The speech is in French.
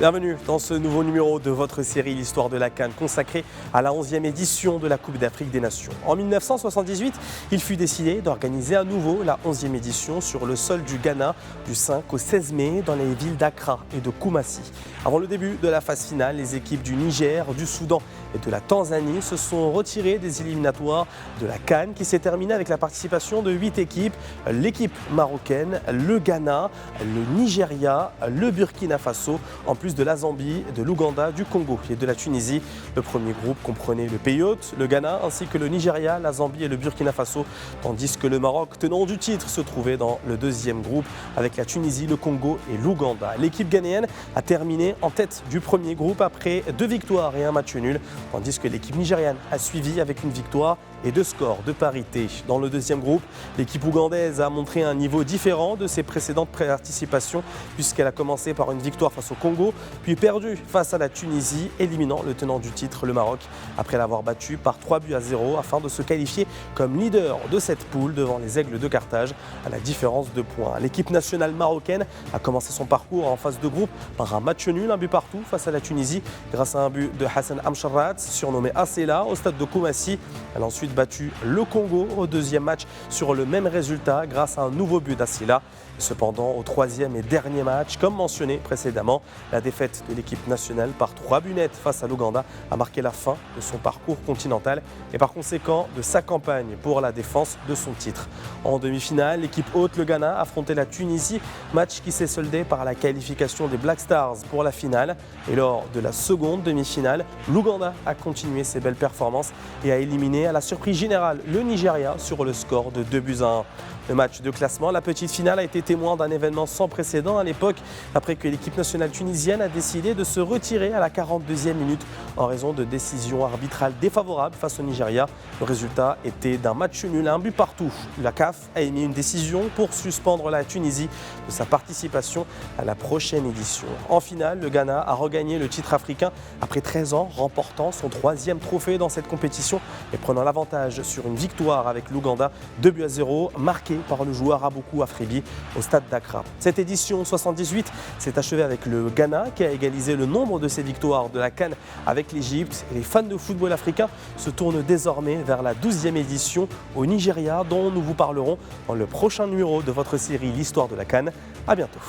Bienvenue dans ce nouveau numéro de votre série L'Histoire de la CAN consacrée à la 11e édition de la Coupe d'Afrique des Nations. En 1978, il fut décidé d'organiser à nouveau la 11e édition sur le sol du Ghana du 5 au 16 mai dans les villes d'Accra et de Koumassi. Avant le début de la phase finale, les équipes du Niger, du Soudan et de la Tanzanie se sont retirées des éliminatoires de la CAN qui s'est terminée avec la participation de 8 équipes. L'équipe marocaine, le Ghana, le Nigeria, le Burkina Faso, en plus de la Zambie, de l'Ouganda, du Congo et de la Tunisie. Le premier groupe comprenait le pays hôte, le Ghana, ainsi que le Nigeria, la Zambie et le Burkina Faso, tandis que le Maroc, tenant du titre, se trouvait dans le deuxième groupe avec la Tunisie, le Congo et l'Ouganda. L'équipe ghanéenne a terminé en tête du premier groupe après 2 victoires et un match nul, tandis que l'équipe nigériane a suivi avec une victoire et 2 scores de parité. Dans le deuxième groupe, l'équipe ougandaise a montré un niveau différent de ses précédentes participations puisqu'elle a commencé par une victoire face au Congo, puis perdu face à la Tunisie, éliminant le tenant du titre, le Maroc, après l'avoir battu par 3-0 afin de se qualifier comme leader de cette poule devant les Aigles de Carthage à la différence de points. L'équipe nationale marocaine a commencé son parcours en phase de groupe par un match nul, un but partout face à la Tunisie grâce à un but de Hassan Amcharat, surnommé Asela, au stade de Koumassi. Elle a ensuite battu le Congo au deuxième match sur le même résultat grâce à un nouveau but d'Asela. Cependant, au troisième et dernier match, comme mentionné précédemment, la défaite de l'équipe nationale par 3 buts nets face à l'Ouganda a marqué la fin de son parcours continental et par conséquent de sa campagne pour la défense de son titre. En demi-finale, l'équipe hôte, le Ghana, affrontait la Tunisie, match qui s'est soldé par la qualification des Black Stars pour la finale. Et lors de la seconde demi-finale, l'Ouganda a continué ses belles performances et a éliminé à la surprise générale le Nigeria sur le score de 2-1. Le match de classement, la petite finale, a été témoin d'un événement sans précédent à l'époque, après que l'équipe nationale tunisienne a décidé de se retirer à la 42e minute en raison de décisions arbitrales défavorables face au Nigeria. Le résultat était d'un match nul à un but partout. La CAF a émis une décision pour suspendre la Tunisie de sa participation à la prochaine édition. En finale, le Ghana a regagné le titre africain après 13 ans, remportant son 3e trophée dans cette compétition et prenant l'avantage sur une victoire avec l'Ouganda 2-0, marqué par le joueur Aboukou Afribi au stade d'Accra. Cette édition 78 s'est achevée avec le Ghana qui a égalisé le nombre de ses victoires de la CAN avec l'Égypte. Et les fans de football africain se tournent désormais vers la 12e édition au Nigeria dont nous vous parlerons dans le prochain numéro de votre série L'Histoire de la CAN. À bientôt.